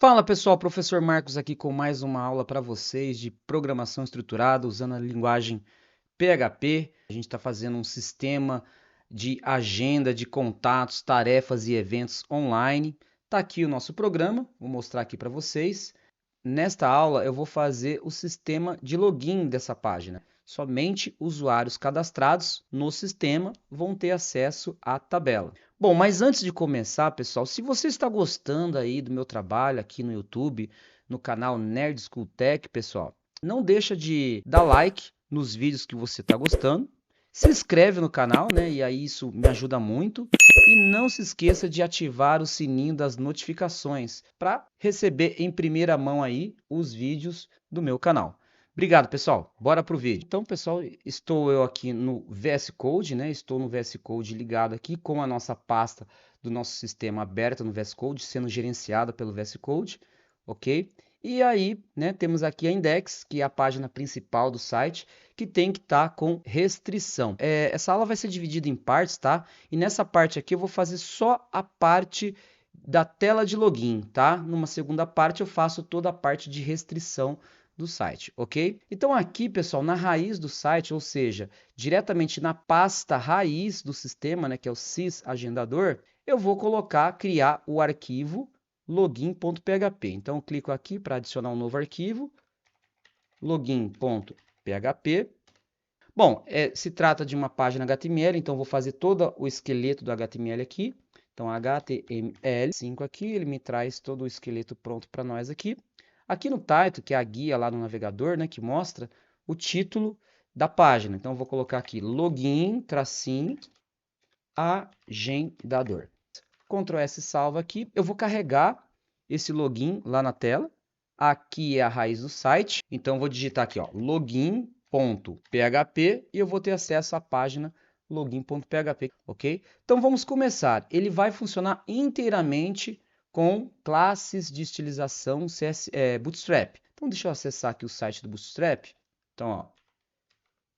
Fala pessoal, professor Marcos aqui com mais uma aula para vocês de programação estruturada usando a linguagem PHP. A gente está fazendo um sistema de agenda de contatos, tarefas e eventos online. Está aqui o nosso programa, vou mostrar aqui para vocês. Nesta aula eu vou fazer o sistema de login dessa página. Somente usuários cadastrados no sistema vão ter acesso à tabela. Bom, mas antes de começar, pessoal, se você está gostando aí do meu trabalho aqui no YouTube, no canal Nerd School Tech, pessoal, não deixa de dar like nos vídeos que você está gostando, se inscreve no canal, né? E aí isso me ajuda muito. E não se esqueça de ativar o sininho das notificações para receber em primeira mão aí os vídeos do meu canal. Obrigado, pessoal. Bora pro vídeo. Então, pessoal, estou eu aqui no VS Code, né? Estou no VS Code ligado aqui com a nossa pasta do nosso sistema aberta no VS Code, sendo gerenciada pelo VS Code, ok? E aí, né, temos aqui a index, que é a página principal do site, que tem que estar com restrição. Essa aula vai ser dividida em partes, tá? E nessa parte aqui eu vou fazer só a parte da tela de login, tá? Numa segunda parte eu faço toda a parte de restrição do site, ok? Então aqui, pessoal, na raiz do site, ou seja, diretamente na pasta raiz do sistema, né, que é o sysagendador, eu vou criar o arquivo login.php. Então eu clico aqui para adicionar um novo arquivo, login.php. Bom, se trata de uma página HTML, então vou fazer todo o esqueleto do HTML aqui. Então HTML5 aqui, ele me traz todo o esqueleto pronto para nós aqui. Aqui no title, que é a guia lá no navegador, né, que mostra o título da página. Então eu vou colocar aqui login, tracinho, agendador. Ctrl S salva aqui. Eu vou carregar esse login lá na tela. Aqui é a raiz do site. Então eu vou digitar aqui, ó, login.php e eu vou ter acesso à página login.php, ok? Então vamos começar. Ele vai funcionar inteiramente com classes de estilização Bootstrap. Então deixa eu acessar aqui o site do Bootstrap. Então, ó,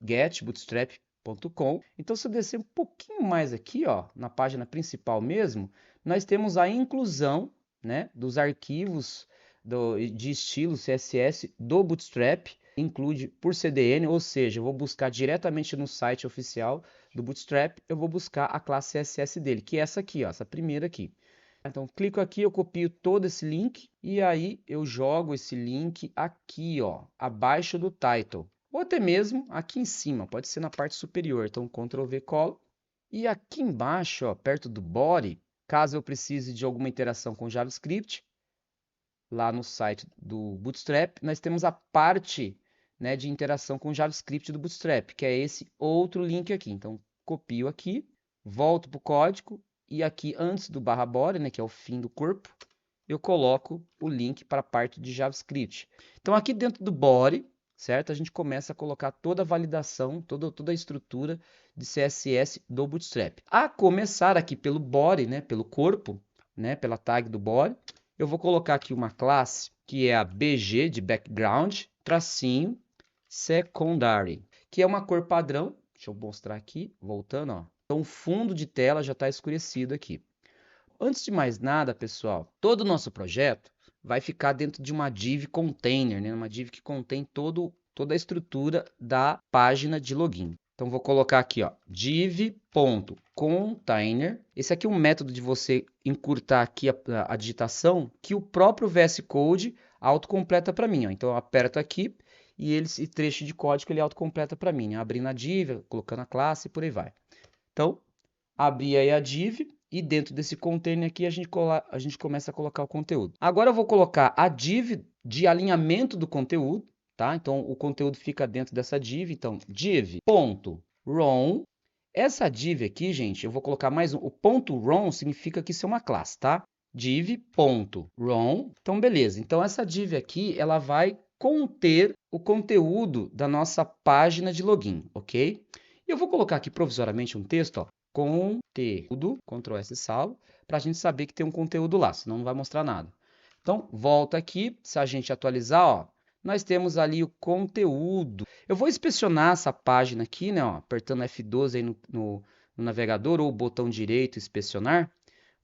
getbootstrap.com. Então, se eu descer um pouquinho mais aqui, ó, na página principal mesmo, nós temos a inclusão, né, dos arquivos de estilo CSS do Bootstrap, inclui por CDN, ou seja, eu vou buscar diretamente no site oficial do Bootstrap, eu vou buscar a classe CSS dele, que é essa aqui, ó, essa primeira aqui. Então, clico aqui, eu copio todo esse link e aí eu jogo esse link aqui, ó, abaixo do title. Ou até mesmo aqui em cima, pode ser na parte superior. Então, Ctrl V, colo. E aqui embaixo, ó, perto do body, caso eu precise de alguma interação com JavaScript, lá no site do Bootstrap, nós temos a parte, né, de interação com JavaScript do Bootstrap, que é esse outro link aqui. Então, copio aqui, volto para o código e aqui antes do barra body, né, que é o fim do corpo, eu coloco o link para a parte de JavaScript. Então, aqui dentro do body, certo? A gente começa a colocar toda a validação, toda a estrutura de CSS do Bootstrap. A começar aqui pelo body, né, pelo corpo, né, pela tag do body, eu vou colocar aqui uma classe que é a BG de background, tracinho, secondary, que é uma cor padrão. Deixa eu mostrar aqui, voltando, ó. Então, o fundo de tela já está escurecido aqui. Antes de mais nada, pessoal, todo o nosso projeto vai ficar dentro de uma div container, né? Uma div que contém toda a estrutura da página de login. Então, vou colocar aqui, ó, div.container. Esse aqui é um método de você encurtar aqui a digitação que o próprio VS Code autocompleta para mim, ó. Então, eu aperto aqui e esse trecho de código ele autocompleta para mim, né? Abrindo a div, colocando a classe e por aí vai. Então, abri aí a div e dentro desse container aqui a gente começa a colocar o conteúdo. Agora eu vou colocar a div de alinhamento do conteúdo, tá? Então o conteúdo fica dentro dessa div, então div.rom. Essa div aqui, gente, eu vou colocar mais um. O ponto .rom significa que isso é uma classe, tá? div.rom. Então beleza. Então essa div aqui, ela vai conter o conteúdo da nossa página de login, ok? Eu vou colocar aqui provisoriamente um texto, ó, conteúdo, Ctrl S salvo, para a gente saber que tem um conteúdo lá, senão não vai mostrar nada. Então, volta aqui, se a gente atualizar, ó, nós temos ali o conteúdo. Eu vou inspecionar essa página aqui, né, ó, apertando F12 aí no navegador ou o botão direito inspecionar.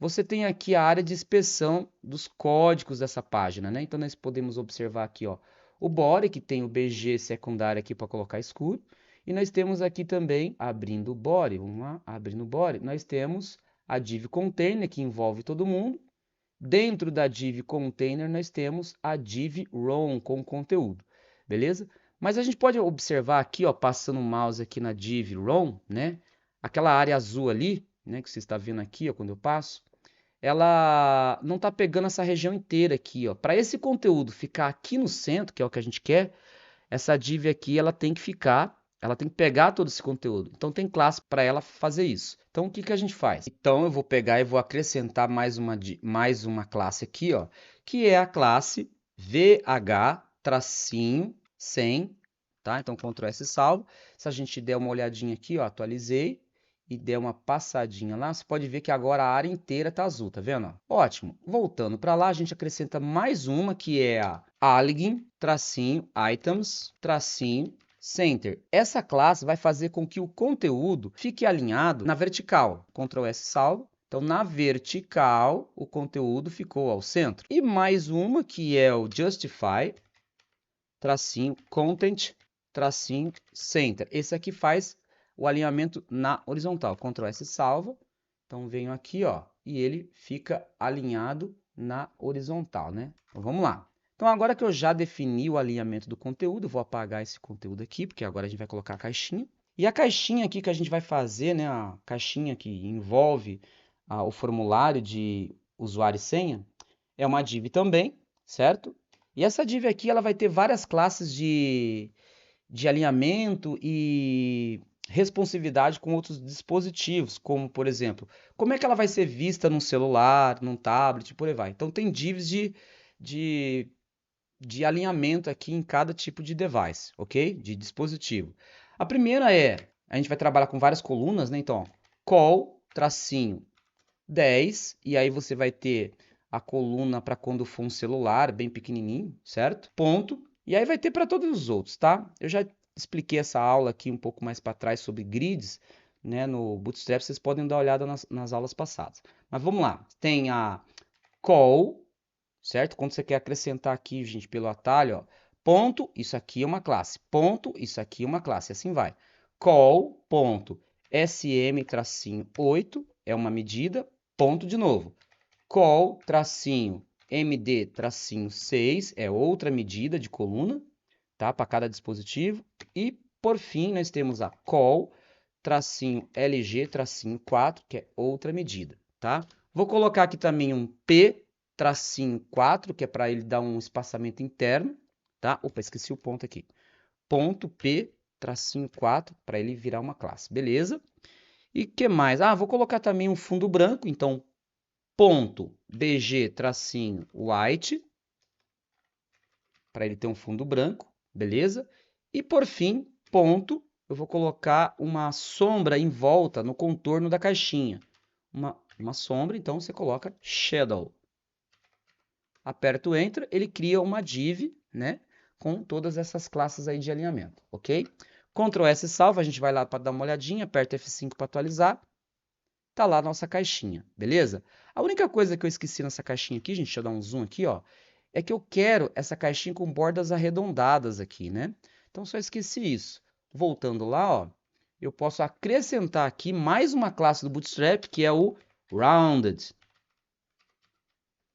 você tem aqui a área de inspeção dos códigos dessa página, né? Então, nós podemos observar aqui, ó, o body, que tem o BG secundário aqui para colocar escuro. E nós temos aqui também, abrindo o body, vamos lá, abrindo o body, nós temos a div container, que envolve todo mundo. Dentro da div container, nós temos a div rom com conteúdo, beleza? Mas a gente pode observar aqui, ó, passando o mouse aqui na div rom, né? Aquela área azul ali, né, que você está vendo aqui, ó, quando eu passo, ela não está pegando essa região inteira aqui, ó. Para esse conteúdo ficar aqui no centro, que é o que a gente quer, essa div aqui ela tem que ficar, ela tem que pegar todo esse conteúdo. Então tem classe para ela fazer isso. Então o que que a gente faz? Então eu vou pegar e vou acrescentar mais uma classe aqui, ó, que é a classe vh-sem, tá? Então Ctrl S salvo. Se a gente der uma olhadinha aqui, ó, atualizei e der uma passadinha lá, você pode ver que agora a área inteira está azul, tá vendo? Ótimo. Voltando para lá, a gente acrescenta mais uma, que é a algin, items, center. Essa classe vai fazer com que o conteúdo fique alinhado na vertical. Ctrl S salvo. Então, na vertical, o conteúdo ficou ao centro. E mais uma, que é o justify, content, center. Esse aqui faz o alinhamento na horizontal. Ctrl S salva. Então, venho aqui, ó, e ele fica alinhado na horizontal, né? Então, vamos lá. Então, agora que eu já defini o alinhamento do conteúdo, eu vou apagar esse conteúdo aqui, porque agora a gente vai colocar a caixinha. E a caixinha aqui que a gente vai fazer, né, a caixinha que envolve o formulário de usuário e senha, é uma div também, certo? E essa div aqui, ela vai ter várias classes de alinhamento e responsividade com outros dispositivos, como, por exemplo, como é que ela vai ser vista num celular, num tablet, por aí vai. Então, tem divs de alinhamento aqui em cada tipo de device, ok? De dispositivo. A primeira a gente vai trabalhar com várias colunas, né? Então, ó, call, tracinho, 10, e aí você vai ter a coluna para quando for um celular, bem pequenininho, certo? Ponto. E aí vai ter para todos os outros, tá? Eu já expliquei essa aula aqui um pouco mais para trás sobre grids, né? No Bootstrap, vocês podem dar uma olhada nas aulas passadas. Mas vamos lá. Tem a call, certo? Quando você quer acrescentar aqui, gente, pelo atalho, ó, ponto, isso aqui é uma classe. Ponto, isso aqui é uma classe. Assim vai. Call, ponto, sm-8 é uma medida, ponto de novo. Call, tracinho, md, tracinho 6 é outra medida de coluna, tá? Para cada dispositivo. E, por fim, nós temos a call, tracinho, lg, tracinho 4, que é outra medida, tá? Vou colocar aqui também um p, tracinho 4, que é para ele dar um espaçamento interno, tá? Opa, esqueci o ponto aqui. Ponto p, tracinho 4, para ele virar uma classe, beleza? E que mais? Ah, vou colocar também um fundo branco, então ponto bg, tracinho white, para ele ter um fundo branco, beleza? E por fim, ponto, eu vou colocar uma sombra em volta no contorno da caixinha. Uma sombra, então você coloca shadow. Aperta o Enter, ele cria uma div, né, com todas essas classes aí de alinhamento, ok? Ctrl S salva, a gente vai lá para dar uma olhadinha, aperta F5 para atualizar. Tá lá a nossa caixinha, beleza? A única coisa que eu esqueci nessa caixinha aqui, gente, deixa eu dar um zoom aqui, ó, é que eu quero essa caixinha com bordas arredondadas aqui, né? Então, só esqueci isso. Voltando lá, ó, eu posso acrescentar aqui mais uma classe do Bootstrap, que é o Rounded,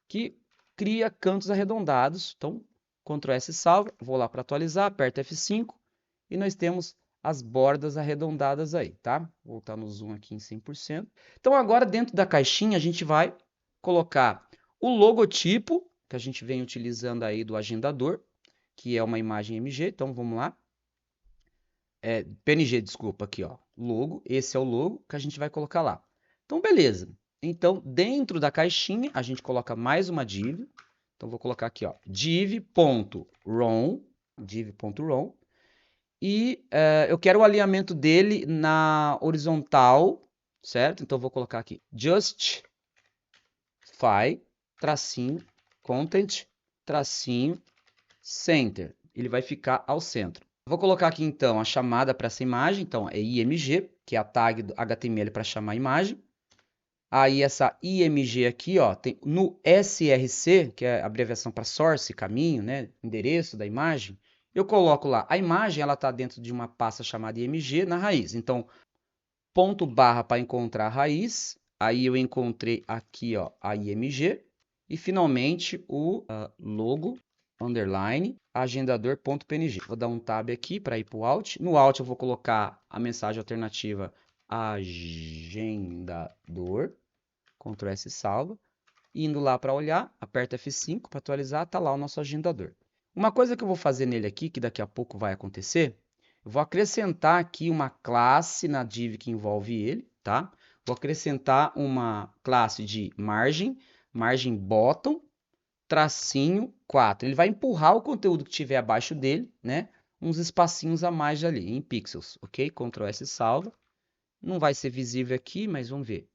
que cria cantos arredondados. Então, Ctrl S salva, vou lá para atualizar, aperto F5 e nós temos as bordas arredondadas aí, tá? Vou voltar no zoom aqui em 100%. Então, agora dentro da caixinha a gente vai colocar o logotipo, que a gente vem utilizando aí do agendador, que é uma imagem MG. Então, vamos lá. PNG, desculpa, aqui, ó. Logo, esse é o logo que a gente vai colocar lá. Então, beleza. Então, dentro da caixinha, a gente coloca mais uma div. Então, vou colocar aqui, ó, div.rom, e eu quero o alinhamento dele na horizontal, certo? Então, vou colocar aqui justify, tracinho, content, tracinho, center. Ele vai ficar ao centro. Vou colocar aqui, então, a chamada para essa imagem. Então, é img, que é a tag do HTML para chamar a imagem. Aí essa IMG aqui, ó, tem no SRC, que é a abreviação para source, caminho, né, endereço da imagem, eu coloco lá. A imagem ela está dentro de uma pasta chamada IMG na raiz. Então, ponto barra para encontrar a raiz. Aí eu encontrei aqui, ó, a IMG e finalmente o logo underline agendador.png. Vou dar um tab aqui para ir para o Alt. No Alt eu vou colocar a mensagem alternativa agendador. Ctrl S salva. Indo lá para olhar, aperta F5 para atualizar, tá lá o nosso agendador. Uma coisa que eu vou fazer nele aqui, que daqui a pouco vai acontecer, eu vou acrescentar aqui uma classe na div que envolve ele, tá? Vou acrescentar uma classe de margem, margem bottom, tracinho 4. Ele vai empurrar o conteúdo que tiver abaixo dele, né? Uns espacinhos a mais ali, em pixels, ok? Ctrl S salva. Não vai ser visível aqui, mas vamos ver.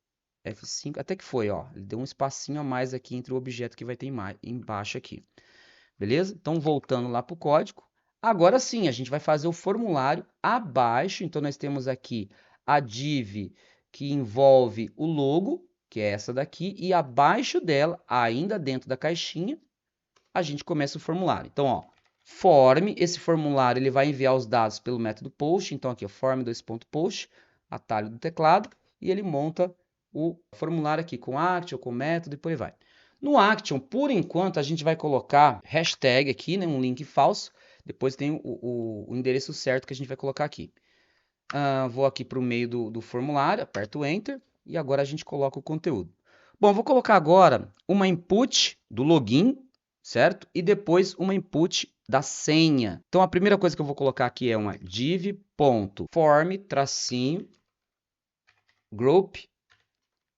F5, até que foi, ó. Ele deu um espacinho a mais aqui entre o objeto que vai ter embaixo aqui. Beleza? Então, voltando lá para o código. Agora sim, a gente vai fazer o formulário abaixo. Então, nós temos aqui a div que envolve o logo, que é essa daqui. E abaixo dela, ainda dentro da caixinha, a gente começa o formulário. Então, ó, form, esse formulário ele vai enviar os dados pelo método post. Então, aqui, ó, form2.post, atalho do teclado. E ele monta o formulário aqui com action, com método e por aí vai. No action, por enquanto, a gente vai colocar hashtag aqui, né, um link falso. Depois tem o endereço certo que a gente vai colocar aqui. Vou aqui para o meio do formulário, aperto Enter e agora a gente coloca o conteúdo. Bom, vou colocar agora uma input do login, certo? E depois uma input da senha. Então, a primeira coisa que eu vou colocar aqui é uma div.form-group,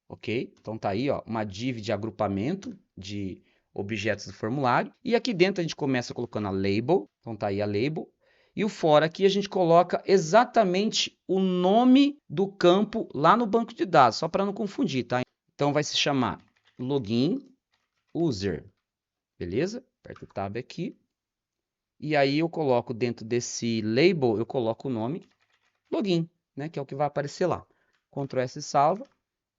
ok? Então tá aí, ó, uma div de agrupamento de objetos do formulário. E aqui dentro a gente começa colocando a label. Então tá aí a label. E o for aqui a gente coloca exatamente o nome do campo lá no banco de dados, só para não confundir, tá? Então vai se chamar login user, beleza? Aperto o tab aqui. E aí eu coloco dentro desse label, eu coloco o nome login, né? Que é o que vai aparecer lá. Ctrl S salva.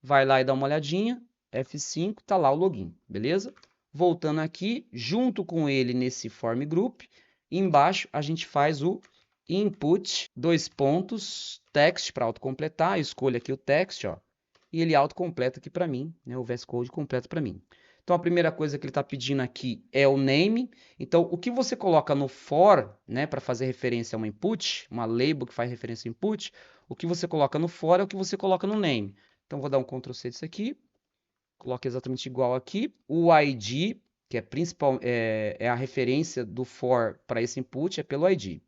Vai lá e dá uma olhadinha, F5, tá lá o login, beleza? Voltando aqui, junto com ele nesse form group, embaixo a gente faz o input, text para autocompletar, eu escolho aqui o text, ó, e ele autocompleta aqui para mim, né? O VS Code completa para mim. Então a primeira coisa que ele está pedindo aqui é o name. Então o que você coloca no for, né, para fazer referência a uma input, uma label que faz referência a input, o que você coloca no for é o que você coloca no name. Então, vou dar um Ctrl C disso aqui. Coloco exatamente igual aqui. O ID, que é a referência do for para esse input, é pelo ID.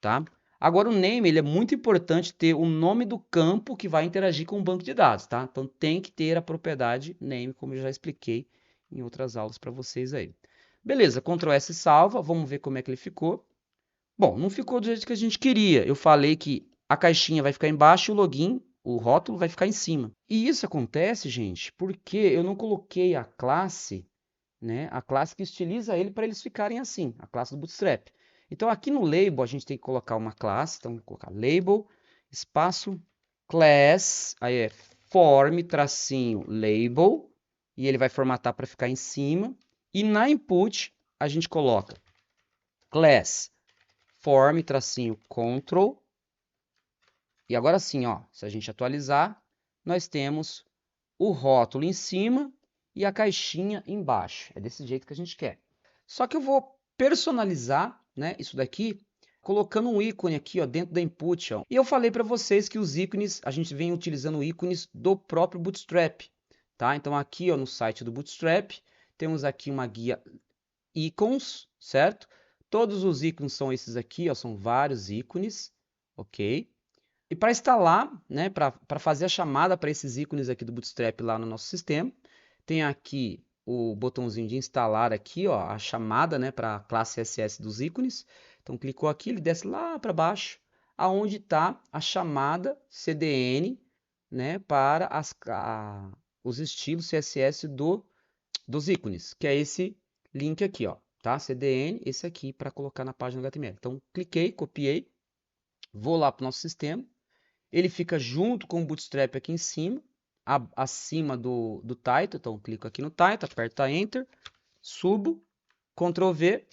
Tá? Agora, o name ele é muito importante ter o nome do campo que vai interagir com o banco de dados. Tá? Então, tem que ter a propriedade name, como eu já expliquei em outras aulas para vocês aí. Beleza, Ctrl S salva. Vamos ver como é que ele ficou. Bom, não ficou do jeito que a gente queria. Eu falei que a caixinha vai ficar embaixo e o login, o rótulo, vai ficar em cima. E isso acontece, gente, porque eu não coloquei a classe, né? A classe que estiliza ele para eles ficarem assim, a classe do Bootstrap. Então, aqui no label, a gente tem que colocar uma classe. Então, vou colocar label, espaço, class, aí é form, tracinho, label, e ele vai formatar para ficar em cima. E na input, a gente coloca class, form, tracinho, control. E agora sim, ó, se a gente atualizar, nós temos o rótulo em cima e a caixinha embaixo. É desse jeito que a gente quer. Só que eu vou personalizar, né, isso daqui, colocando um ícone aqui, ó, dentro da input, ó. E eu falei para vocês que os ícones, a gente vem utilizando ícones do próprio Bootstrap, tá? Então aqui, ó, no site do Bootstrap, temos aqui uma guia ícones, certo? Todos os ícones são esses aqui, ó, são vários ícones, ok? E para instalar, né, para fazer a chamada para esses ícones aqui do Bootstrap lá no nosso sistema, tem aqui o botãozinho de instalar aqui, ó, a chamada, né, para a classe CSS dos ícones. Então, clicou aqui, ele desce lá para baixo, aonde está a chamada CDN, né, para os estilos CSS dos ícones, que é esse link aqui, ó, tá? CDN, esse aqui para colocar na página HTML. Então, cliquei, copiei, vou lá para o nosso sistema. Ele fica junto com o Bootstrap aqui em cima. acima do title. Então, clico aqui no title, aperto Enter, subo, Ctrl V.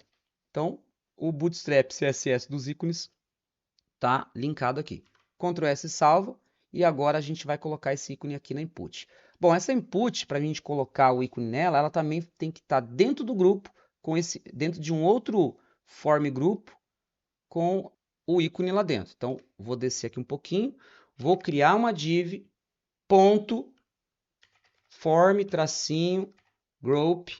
Então, o Bootstrap CSS dos ícones está linkado aqui. Ctrl S salva. E agora a gente vai colocar esse ícone aqui na input. Bom, essa input, para a gente colocar o ícone nela, ela também tem que estar dentro do grupo, dentro de um outro form grupo, com o ícone lá dentro. Então, vou descer aqui um pouquinho, vou criar uma div, ponto, form, tracinho, group.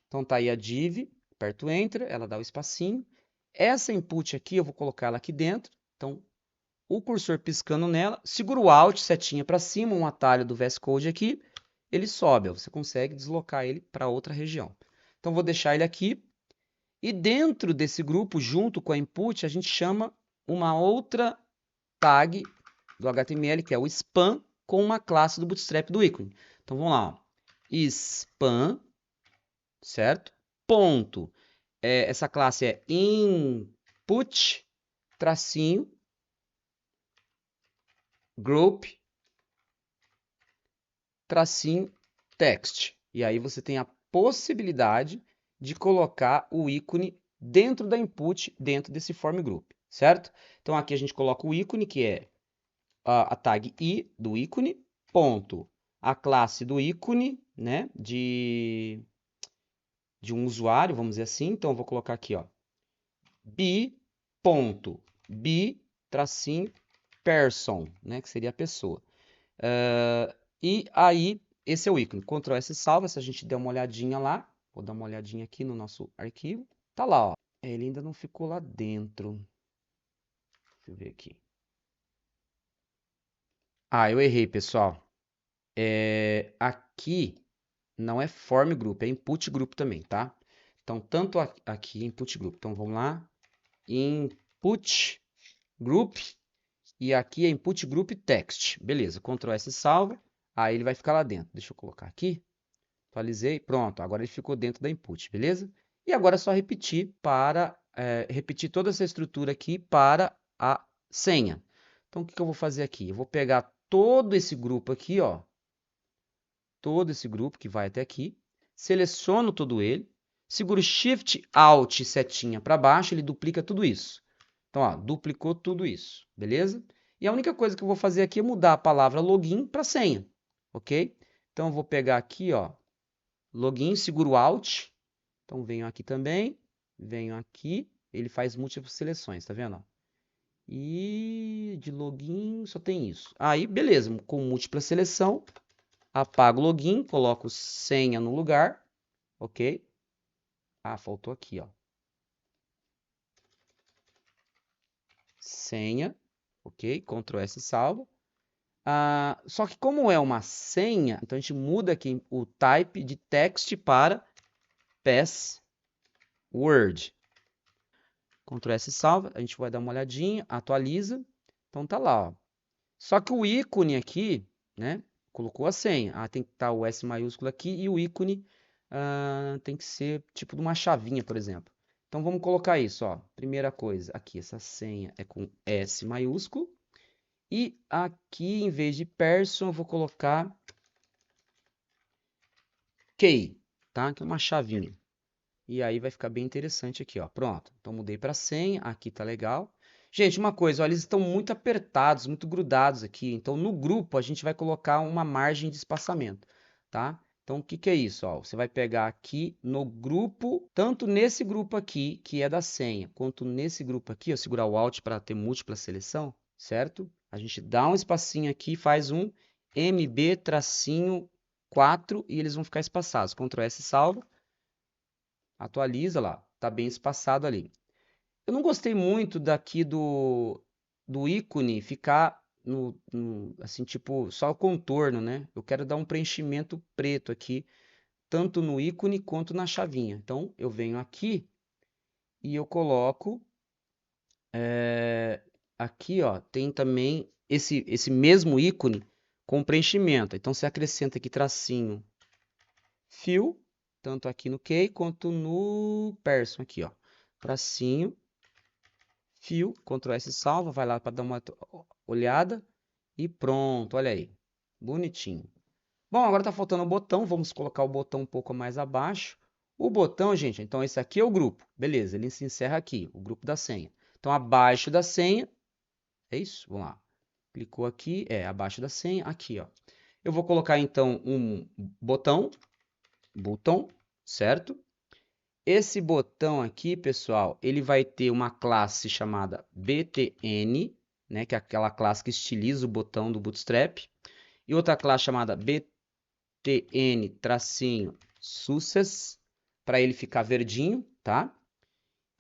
Então, tá aí a div, aperto Enter, ela dá o espacinho. Essa input aqui, eu vou colocar ela aqui dentro. Então, o cursor piscando nela, segura o Alt, setinha para cima, um atalho do VS Code aqui, ele sobe, ó, você consegue deslocar ele para outra região. Então, vou deixar ele aqui. E dentro desse grupo, junto com a input, a gente chama uma outra tag do HTML, que é o span, com uma classe do Bootstrap do ícone. Então, vamos lá. Ó. Span, certo? Ponto. Essa classe é input, tracinho, group, tracinho, text. E aí você tem a possibilidade de colocar o ícone dentro da input, dentro desse form group, certo? Então aqui a gente coloca o ícone, que é a tag i do ícone, ponto, a classe do ícone, né, de um usuário, vamos dizer assim. Então eu vou colocar aqui, ó, b tracinho person, né, que seria a pessoa. E aí, esse é o ícone. Ctrl S salva, se a gente der uma olhadinha lá, vou dar uma olhadinha aqui no nosso arquivo, tá lá, ó. Ele ainda não ficou lá dentro. Deixa eu ver aqui. Ah, eu errei, pessoal. Aqui não é form group, é input group também, tá? Então, tanto aqui é input group. Então, vamos lá. Input group. E aqui é input group text. Beleza, Ctrl S salva. Aí ele vai ficar lá dentro. Deixa eu colocar aqui. Atualizei. Pronto, agora ele ficou dentro da input, beleza? E agora é só repetir repetir toda essa estrutura aqui para a senha. Então, o que eu vou fazer aqui? Eu vou pegar todo esse grupo aqui, ó. Todo esse grupo que vai até aqui. Seleciono todo ele. Seguro Shift, Alt, setinha para baixo. Ele duplica tudo isso. Então, ó, duplicou tudo isso. Beleza? E a única coisa que eu vou fazer aqui é mudar a palavra login para senha. Ok? Então, eu vou pegar aqui, ó. Login, seguro Alt. Então, venho aqui também. Venho aqui. Ele faz múltiplas seleções, tá vendo? E de login só tem isso. Aí, beleza. Com múltipla seleção, apago o login, coloco senha no lugar. Ok? Ah, faltou aqui, ó. Senha. Ok? Ctrl S salva. Só que como é uma senha, então a gente muda aqui o type de text para password. Ctrl S salva, a gente vai dar uma olhadinha, atualiza. Então tá lá, ó. Só que o ícone aqui, né, colocou a senha. Tem que estar o S maiúsculo aqui e o ícone tem que ser tipo de uma chavinha, por exemplo. Então vamos colocar isso, ó. Primeira coisa, aqui essa senha é com S maiúsculo. E aqui, em vez de person, eu vou colocar key, tá? Que é uma chavinha. E aí vai ficar bem interessante aqui, ó. Pronto. Então mudei para senha, aqui tá legal. Gente, uma coisa, ó, eles estão muito apertados, muito grudados aqui. Então no grupo a gente vai colocar uma margem de espaçamento, tá? Então o que que é isso, ó? Você vai pegar aqui no grupo, tanto nesse grupo aqui, que é da senha, quanto nesse grupo aqui, ó, segurar o Alt para ter múltipla seleção, certo? A gente dá um espacinho aqui, faz um MB-4 e eles vão ficar espaçados. Ctrl S salva. Atualiza lá, tá bem espaçado ali. Eu não gostei muito daqui do ícone ficar assim, tipo, só o contorno, né? Eu quero dar um preenchimento preto aqui, tanto no ícone quanto na chavinha. Então, eu venho aqui e eu coloco, aqui, ó, tem também esse mesmo ícone com preenchimento. Então, você acrescenta aqui tracinho, fill, tanto aqui no key quanto no person aqui, ó. Tracinho, fio, Ctrl S salva, vai lá para dar uma olhada e pronto, olha aí, bonitinho. Bom, agora está faltando o botão, vamos colocar o botão um pouco mais abaixo. O botão, gente, então esse aqui é o grupo, beleza, ele se encerra aqui, o grupo da senha. Então, abaixo da senha, é isso? Vamos lá. Clicou aqui, abaixo da senha, aqui, ó. Eu vou colocar, então, um botão, certo? Esse botão aqui, pessoal, ele vai ter uma classe chamada btn, né, que é aquela classe que estiliza o botão do Bootstrap, e outra classe chamada btn-success, para ele ficar verdinho, tá?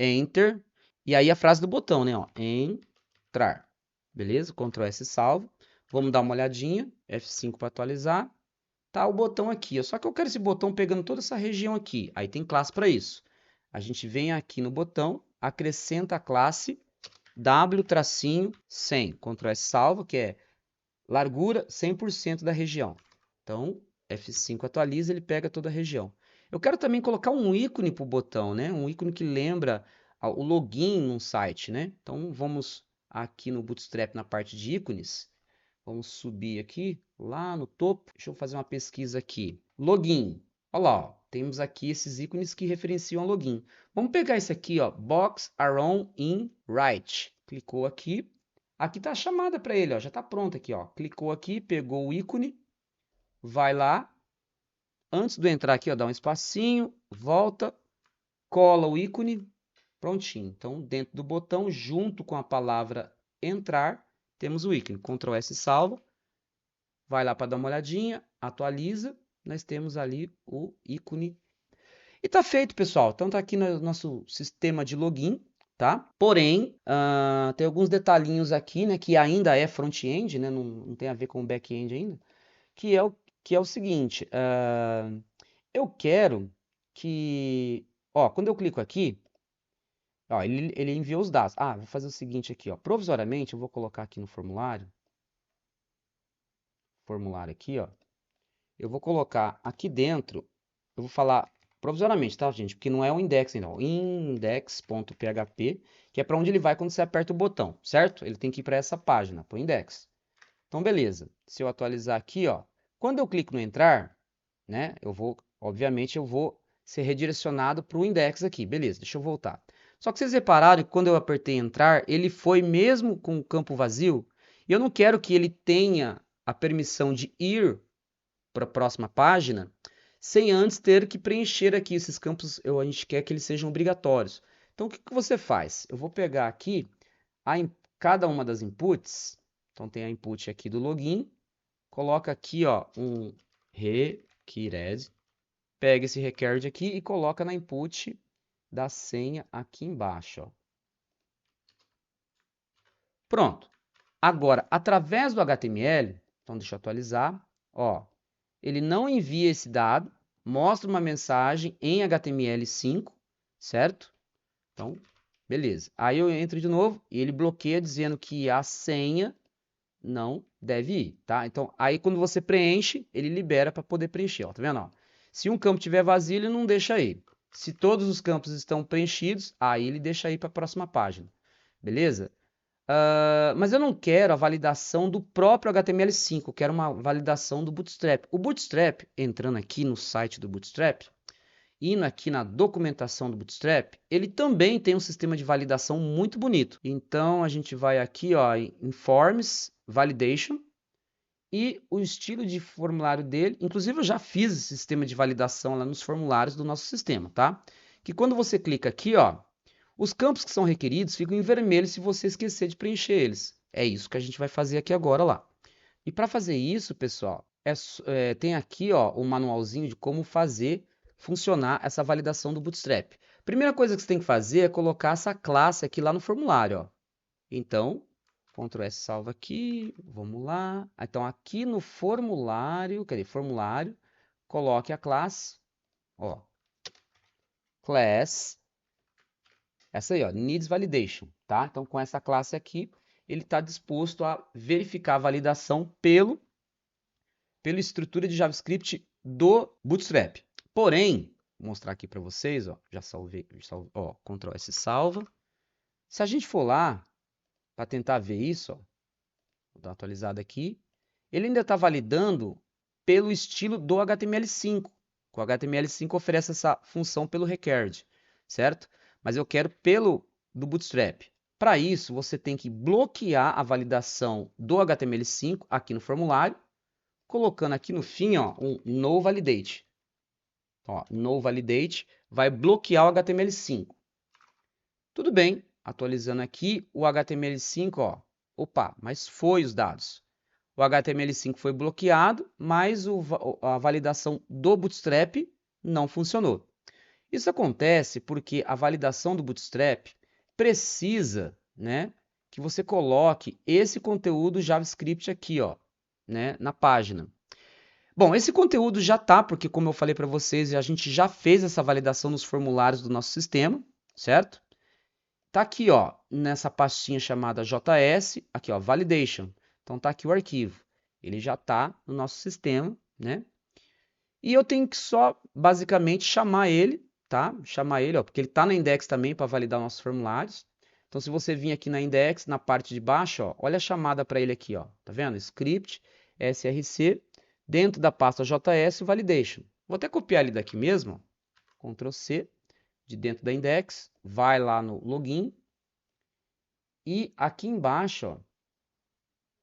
Enter, e aí a frase do botão, né, ó, entrar, beleza? Ctrl S salvo, vamos dar uma olhadinha, F5 para atualizar, tá o botão aqui, só que eu quero esse botão pegando toda essa região aqui, aí tem classe para isso. A gente vem aqui no botão, acrescenta a classe W-100, Ctrl S salvo, que é largura 100% da região. Então, F5 atualiza, ele pega toda a região. Eu quero também colocar um ícone para o botão, né? Um ícone que lembra o login num site, né? Então, vamos aqui no Bootstrap na parte de ícones. Vamos subir aqui, lá no topo. Deixa eu fazer uma pesquisa aqui. Login. Olha lá, ó. Temos aqui esses ícones que referenciam login. Vamos pegar esse aqui, ó. Box Around in Right. Clicou aqui. Aqui está a chamada para ele, ó. Já está pronto aqui, ó. Clicou aqui, pegou o ícone. Vai lá. Antes de entrar aqui, ó, dá um espacinho. Volta. Cola o ícone. Prontinho. Então, dentro do botão, junto com a palavra entrar, temos o ícone. Ctrl S salva. Vai lá para dar uma olhadinha, atualiza, nós temos ali o ícone. E tá feito, pessoal. Então tá aqui no nosso sistema de login, tá? Porém, tem alguns detalhinhos aqui, né, que ainda é front-end, né, não tem a ver com back-end ainda, que é o seguinte, eu quero que, ó, quando eu clico aqui, ó, ele enviou os dados. Vou fazer o seguinte aqui, ó, provisoriamente eu vou colocar aqui no formulário aqui, ó, eu vou colocar aqui dentro, eu vou falar provisoriamente, tá, gente? Porque não é o index ainda, ó, index.php, que é para onde ele vai quando você aperta o botão, certo? Ele tem que ir para essa página, para o index. Então, beleza. Se eu atualizar aqui, ó, quando eu clico no entrar, né, obviamente, eu vou ser redirecionado para o index aqui. Beleza, deixa eu voltar. Só que vocês repararam que quando eu apertei entrar, ele foi mesmo com o campo vazio, e eu não quero que ele tenha a permissão de ir para a próxima página, sem antes ter que preencher aqui esses campos, a gente quer que eles sejam obrigatórios. Então, o que você faz? Eu vou pegar aqui cada uma das inputs, então tem a input aqui do login, coloca aqui, ó, um required, pega esse required aqui e coloca na input da senha aqui embaixo, ó. Pronto. Agora, através do HTML, então deixa eu atualizar, ó, ele não envia esse dado, mostra uma mensagem em HTML5, certo? Então, beleza. Aí eu entro de novo e ele bloqueia dizendo que a senha não deve ir, tá? Então, aí quando você preenche, ele libera para poder preencher, ó, tá vendo? Ó? Se um campo tiver vazio, ele não deixa aí. Se todos os campos estão preenchidos, aí ele deixa aí para a próxima página, beleza? Mas eu não quero a validação do próprio HTML5, eu quero uma validação do Bootstrap. O Bootstrap, entrando aqui no site do Bootstrap, indo aqui na documentação do Bootstrap, ele também tem um sistema de validação muito bonito. Então, a gente vai aqui, ó, em Forms, Validation, e o estilo de formulário dele, inclusive eu já fiz esse sistema de validação lá nos formulários do nosso sistema, tá? Que quando você clica aqui, ó, os campos que são requeridos ficam em vermelho se você esquecer de preencher eles. É isso que a gente vai fazer aqui agora lá. E para fazer isso, pessoal, tem aqui ó, um manualzinho de como fazer funcionar essa validação do Bootstrap. Primeira coisa que você tem que fazer é colocar essa classe aqui lá no formulário. Ó. Então, Ctrl S salva aqui, vamos lá. Então, aqui no formulário, formulário, coloque a classe, ó, class, essa aí, ó, needs validation, tá? Então, com essa classe aqui, ele está disposto a verificar a validação pela estrutura de JavaScript do Bootstrap. Porém, vou mostrar aqui para vocês, ó, já salvei, ó, Ctrl S salva. Se a gente for lá para tentar ver isso, ó, vou dar uma atualizada aqui, ele ainda está validando pelo estilo do HTML5. O HTML5 oferece essa função pelo required, certo? Mas eu quero pelo do Bootstrap. Para isso, você tem que bloquear a validação do HTML5 aqui no formulário, colocando aqui no fim, ó, um no validate. Ó, no validate vai bloquear o HTML5. Tudo bem, atualizando aqui o HTML5, ó. Opa, mas foi os dados. O HTML5 foi bloqueado, mas a validação do Bootstrap não funcionou. Isso acontece porque a validação do Bootstrap precisa, né, que você coloque esse conteúdo JavaScript aqui, ó, né, na página. Bom, esse conteúdo já tá, porque como eu falei para vocês, a gente já fez essa validação nos formulários do nosso sistema, certo? Tá aqui, ó, nessa pastinha chamada JS, aqui, ó, validation. Então tá aqui o arquivo. Ele já tá no nosso sistema, né? E eu tenho que só basicamente chamar ele, tá? Chamar ele, ó, porque ele tá na index também para validar nossos formulários. Então se você vir aqui na index, na parte de baixo, ó, olha a chamada para ele aqui, ó. Tá vendo? Script src dentro da pasta JS validation. Vou até copiar ele daqui mesmo, ó. Ctrl C de dentro da index, vai lá no login e aqui embaixo, ó,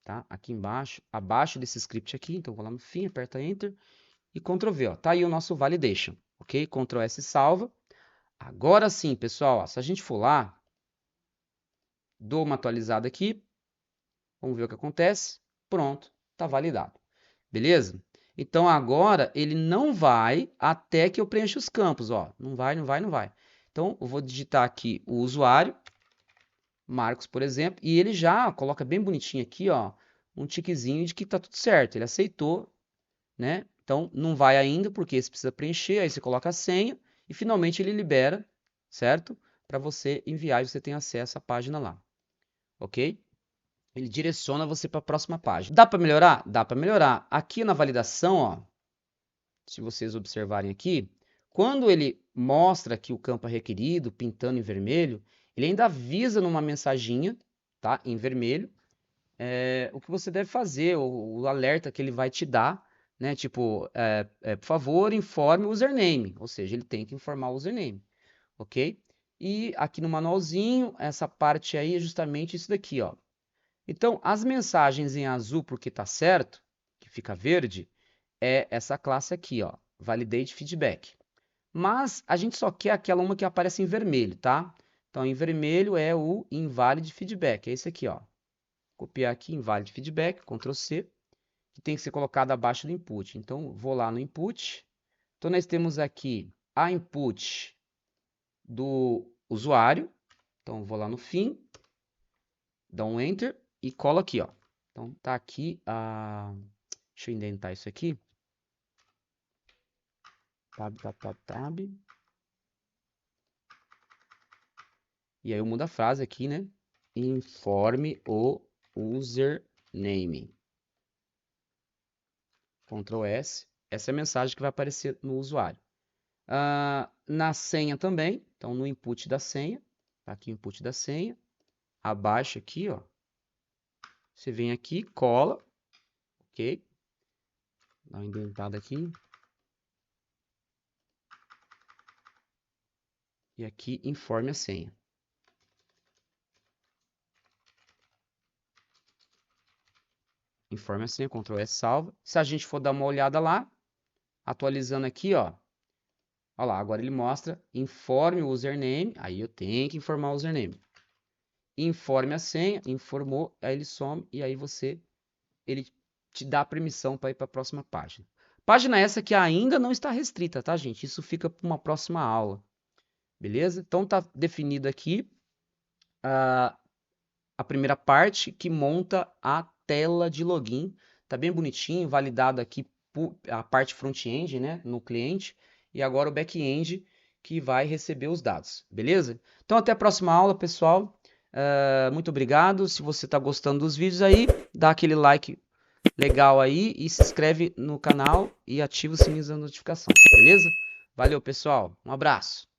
tá? Aqui embaixo, abaixo desse script aqui, então vou lá no fim, aperta Enter e Ctrl V, ó. Tá aí o nosso validation, ok? Ctrl S salva. Agora sim, pessoal, ó, se a gente for lá, dou uma atualizada aqui, vamos ver o que acontece. Pronto, tá validado. Beleza? Então agora ele não vai até que eu preencha os campos, ó. Não vai, não vai, não vai. Então eu vou digitar aqui o usuário, Marcos, por exemplo, e ele já coloca bem bonitinho aqui, ó, um tiquezinho de que tá tudo certo. Ele aceitou, né? Então não vai ainda porque esse precisa preencher, aí você coloca a senha e finalmente ele libera, certo? Para você enviar e você tem acesso à página lá. OK? Ele direciona você para a próxima página. Dá para melhorar? Dá para melhorar. Aqui na validação, ó, se vocês observarem aqui, quando ele mostra aqui o campo requerido, pintando em vermelho, ele ainda avisa numa mensaginha, tá, em vermelho, o que você deve fazer, o alerta que ele vai te dar, né, tipo, por favor, informe o username, ou seja, ele tem que informar o username, ok? E aqui no manualzinho, essa parte aí é justamente isso daqui, ó. Então, as mensagens em azul, porque está certo, que fica verde, é essa classe aqui, ó, validate feedback. Mas a gente só quer aquela uma que aparece em vermelho, tá? Então, em vermelho é o invalid feedback, é esse aqui, ó. Copiar aqui, invalid feedback, Ctrl C, que tem que ser colocado abaixo do input. Então, vou lá no input. Então, nós temos aqui a input do usuário. Então, vou lá no fim, dá um Enter e colo aqui, ó. Então, tá aqui a... Deixa eu indentar isso aqui. Tab, tab, tab, tab. E aí eu mudo a frase aqui, né? Informe o username. Ctrl S. Essa é a mensagem que vai aparecer no usuário. Na senha também. Então, no input da senha. Tá aqui o input da senha. Abaixo aqui, ó. Você vem aqui, cola. Ok? Dá uma indentada aqui. E aqui, informe a senha. Informe a senha, Ctrl S salva. Se a gente for dar uma olhada lá, atualizando aqui, ó. Olha lá, agora ele mostra, informe o username, aí eu tenho que informar o username. Informe a senha, informou, aí ele some e aí ele te dá a permissão para ir para a próxima página. Página essa que ainda não está restrita, tá, gente? Isso fica para uma próxima aula, beleza? Então tá definido aqui a primeira parte que monta a tela de login. Tá bem bonitinho, validado aqui a parte front-end, né, no cliente. E agora o back-end que vai receber os dados, beleza? Então até a próxima aula, pessoal. Muito obrigado. Se você está gostando dos vídeos aí, dá aquele like legal aí e se inscreve no canal e ativa o sininho da notificação, beleza? Valeu, pessoal. Um abraço.